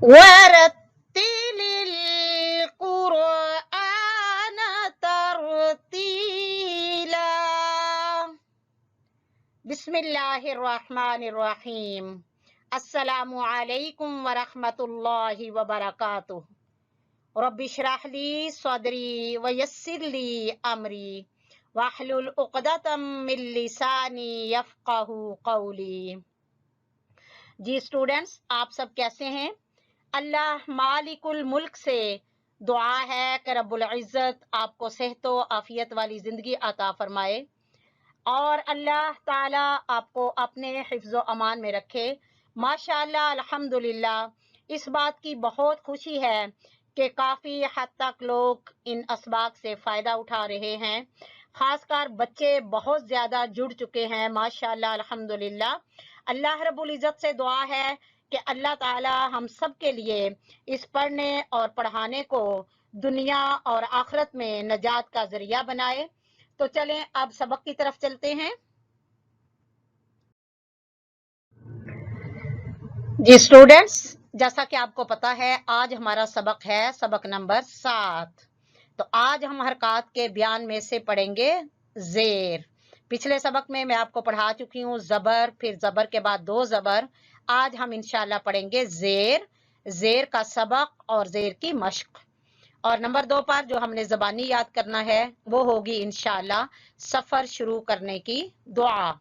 وَرَتِّلِ الْقُرْآنَ تَرْتِيلًا. بسم اللہ الرحمن الرحیم. السلام علیکم ورحمۃ اللہ وبرکاتہ. رب اشرح لی صدری ویسر لی امری واحلل عقدۃ من لسانی یفقہوا قولی. جی اسٹوڈنٹس، آپ سب کیسے ہیں؟ اللہ مالک الملک سے دعا ہے کہ رب العزت آپ کو صحت و عافیت والی زندگی عطا فرمائے، اور اللہ تعالی آپ کو اپنے حفظ و امان میں رکھے. ماشاءاللہ الحمدللہ، اس بات کی بہت خوشی ہے کہ کافی حد تک لوگ ان اسباق سے فائدہ اٹھا رہے ہیں. خاص کر بچے بہت زیادہ جڑ چکے ہیں ماشاءاللہ الحمدللہ. اللہ رب العزت سے دعا ہے کہ اللہ تعالی ہم سب کے لیے اس پڑھنے اور پڑھانے کو دنیا اور آخرت میں نجات کا ذریعہ بنائے. تو چلیں اب سبق کی طرف چلتے ہیں. جی اسٹوڈنٹس، جیسا کہ آپ کو پتا ہے آج ہمارا سبق ہے سبق نمبر 7. تو آج ہم حرکات کے بیان میں سے پڑھیں گے زیر. پچھلے سبق میں آپ کو پڑھا چکی ہوں زبر، پھر زبر کے بعد 2 زبر. آج ہم انشاءاللہ پڑھیں گے زیر، زیر کا سبق اور زیر کی مشق. اور نمبر 2 پر جو ہم نے زبانی یاد کرنا ہے وہ ہوگی انشاءاللہ سفر شروع کرنے کی دعا.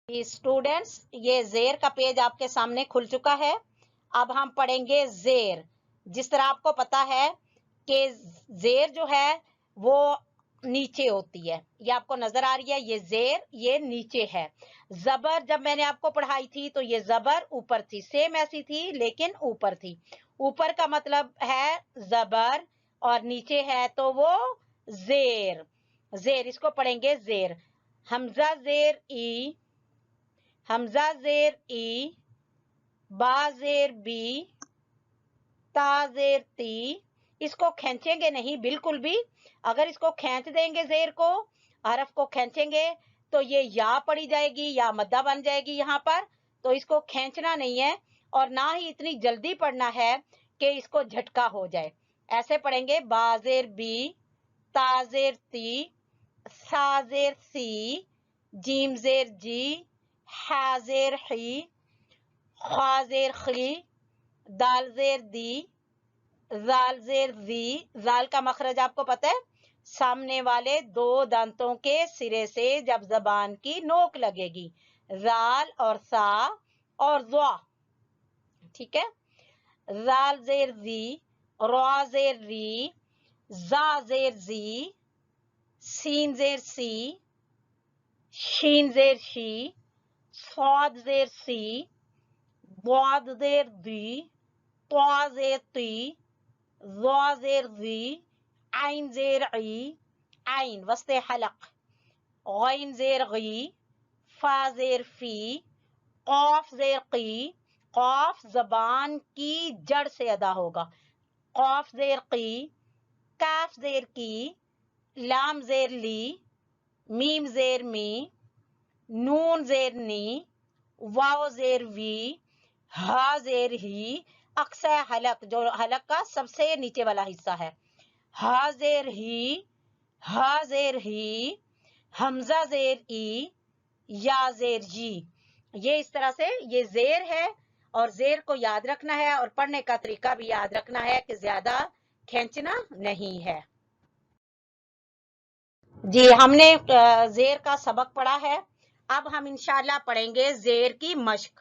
اسٹوڈنٹس، یہ زیر کا پیج آپ کے سامنے کھل چکا ہے. اب ہم پڑھیں گے زیر. جس طرح آپ کو پتا ہے کہ زیر جو ہے وہ نیچے ہوتی ہے، یہ آپ کو نظر آ رہی ہے، یہ زیر یہ نیچے ہے. زبر جب میں نے آپ کو پڑھائی تھی تو یہ زبر اوپر تھی، سیم ایسی تھی لیکن اوپر تھی. اوپر کا مطلب ہے زبر اور نیچے ہے تو وہ زیر. زیر اس کو پڑھیں گے زیر. حمزہ زیر ای، حمزہ زیر ای، با زیر بی، تا زیر تی. اس کو کھینچیں گے نہیں بالکل بھی. اگر اس کو کھینچ دیں گے زیر کو، حرف کو کھینچیں گے تو یہ یا پڑی جائے گی یا مدہ بن جائے گی یہاں پر. تو اس کو کھینچنا نہیں ہے اور نہ ہی اتنی جلدی پڑھنا ہے کہ اس کو جھٹکا ہو جائے. ایسے پڑھیں گے با زیر بی، تا زیر تی، سا زیر سی، جیم زیر جی، حا زیر حی، خا زیر خی، دال زیر دی، زال زیر زی. زال کا مخرج آپ کو پتہ ہے، سامنے والے 2 دانتوں کے سرے سے جب زبان کی نوک لگے گی، زال اور سا اور زوا. ٹھیک ہے. زال زیر زی، را زیر ری، زا زیر زی، سین زیر سی، شین زیر شی، صاد زیر سی، ضاد زیر دی، طا زیر تی، ظا زیر زی، عین زیر عی، عین وسط حلق، غین زیر غی، فا زیر فی، قاف زیر قی. قاف زبان کی جڑ سے ادا ہوگا، قاف زیر قی، کاف زیر کی، لام زیر لی، میم زیر می، نون زیر نی، واو زیر وی، ہا زیر ہی. اقصی حلق جو حلق کا سب سے نیچے والا حصہ ہے، ہا زیر ہی، ہا زیر ہی، حمزہ زیر ای، یا زیر جی. یہ اس طرح سے یہ زیر ہے اور زیر کو یاد رکھنا ہے اور پڑھنے کا طریقہ بھی یاد رکھنا ہے کہ زیادہ کھینچنا نہیں ہے. جی ہم نے زیر کا سبق پڑھا ہے. اب ہم انشاءاللہ پڑھیں گے زیر کی مشق.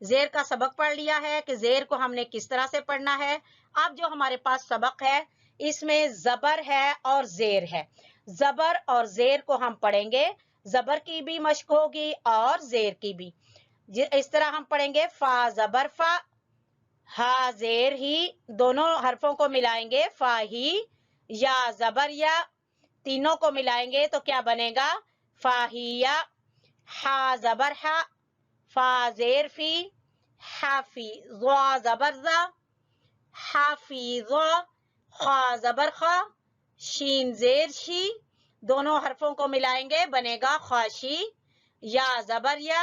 زیر کا سبق پڑھ لیا ہے کہ زیر کو ہم نے کس طرح سے پڑھنا ہے. اب جو ہمارے پاس سبق ہے اس میں زبر ہے اور زیر ہے. زبر اور زیر کو ہم پڑھیں گے، زبر کی بھی مشق ہوگی اور زیر کی بھی. اس طرح ہم پڑھیں گے فا زبر فا، ہا زیر ہی، دونوں حرفوں کو ملائیں گے فا ہی، یا زبر یا، تینوں کو ملائیں گے تو کیا بنے گا فاہیا. ہا زبر ہا، فا زیر فی، حافی، ضا زبر زا، حافظا، خا زبر خا، شین زیر شی، دونوں حرفوں کو ملائیں گے بنے گا خواشی. یا زبر یا،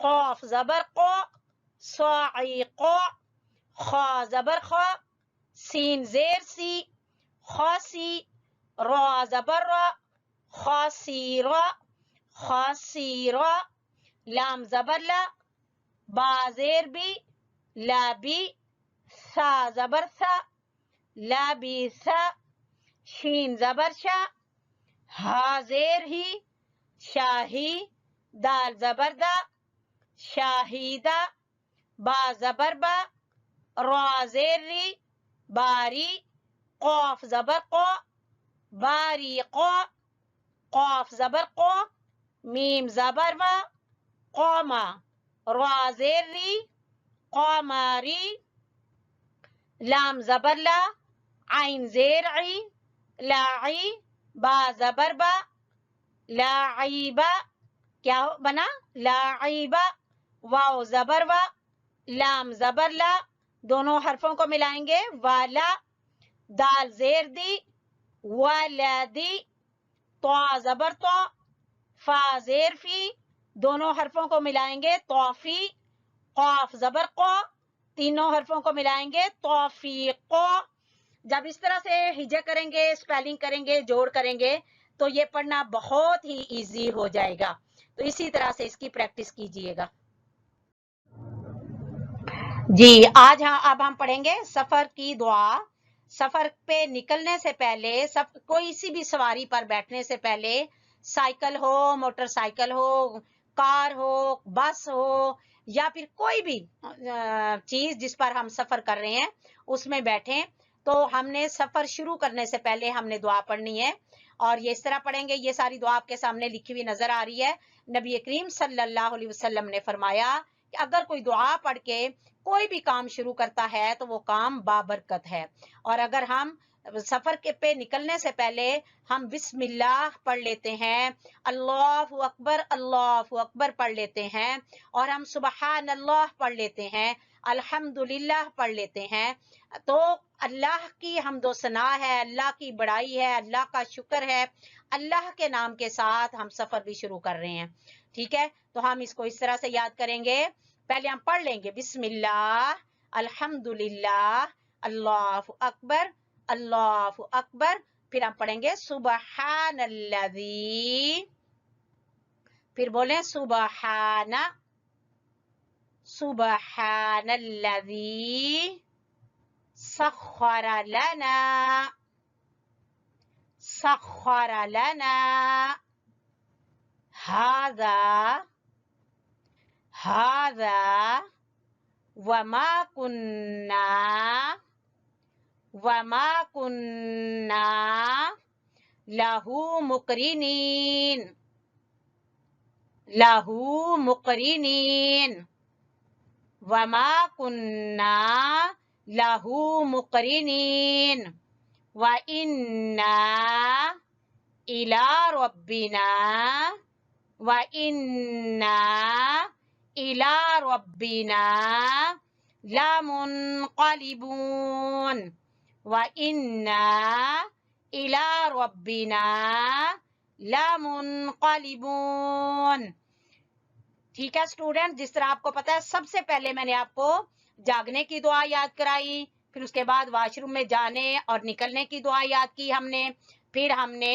قاف زبر قا، صاعقا، خا زبر خا، سین زیر سی، خاسی، را زبر را، خاسیرا، خاسیرا، لام زبر لا، با زیر بی، لابی، ثا زبر ثا، لابی ثا، شین زبر شا، ہا زیر ہی، شاہی، دال زبر دا، شاہیدہ، با زبر با، را زیر ری، باری، قاف زبر قا، باری قا، قاف زبر قا، میم زبر ما، قاما، را زیر ری، قاماری، لام زبر لا، عین زیر عی، لاعی، با زبر با، لاعیبا، کیا بنا لاعیبا، واو زبر وا، لام زبر لا، دونوں حرفوں کو ملائیں گے والا، دال زیر دی، والدی، طا زبر طا، فا زیر فی، دونوں حرفوں کو ملائیں گے طافی، قاف زبر قا، تینوں حرفوں کو ملائیں گے توفیقا۔ جب اس طرح سے ہجے کریں گے، اسپیلنگ کریں گے، جوڑ کریں گے تو یہ پڑھنا بہت ہی ایزی ہو جائے گا۔ تو اسی طرح سے اس کی پریکٹس کیجئے گا۔ جی آج اب ہم پڑھیں گے سفر کی دعا۔ سفر پہ نکلنے سے پہلے، کوئی سی بھی سواری پر بیٹھنے سے پہلے، سائیکل ہو، موٹر سائیکل ہو، کار ہو، بس ہو، یا پھر کوئی بھی چیز جس پر ہم سفر کر رہے ہیں اس میں بیٹھیں تو ہم نے سفر شروع کرنے سے پہلے ہم نے دعا پڑھنی ہے، اور یہ اس طرح پڑھیں گے۔ یہ ساری دعا آپ کے سامنے لکھی ہوئی نظر آ رہی ہے۔ نبی کریم صلی اللہ علیہ وسلم نے فرمایا کہ اگر کوئی دعا پڑھ کے کوئی بھی کام شروع کرتا ہے تو وہ کام بابرکت ہے، اور اگر ہم سفر کے پہ نکلنے سے پہلے ہم بسم اللہ پڑھ لیتے ہیں، اللہ اکبر پڑھ لیتے ہیں، اور ہم سبحان اللہ پڑھ لیتے ہیں، الحمدللہ پڑھ لیتے ہیں، تو اللہ کی حمد و ثنا ہے، اللہ کی بڑائی ہے، اللہ کا شکر ہے، اللہ کے نام کے ساتھ ہم سفر بھی شروع کر رہے ہیں۔ ٹھیک ہے، تو ہم اس کو اس طرح سے یاد کریں گے۔ پہلے ہم پڑھ لیں گے بسم اللہ، الحمدللہ، اللہ اکبر، اللہ اکبر، پھر ہم پڑھیں گے سبحان الذی، پھر بولیں سبحان الذی سخر لنا هذا وما كنا له مقرنين وما كنا له مقرنين وإنا إلى ربنا لمنقلبون وإنا إلى ربنا لمنقلبون۔ ٹھیک ہے اسٹوڈنٹ، جس طرح آپ کو پتا ہے سب سے پہلے میں نے آپ کو جاگنے کی دعا یاد کرائی، پھر اس کے بعد واش روم میں جانے اور نکلنے کی دعا یاد کی ہم نے، پھر ہم نے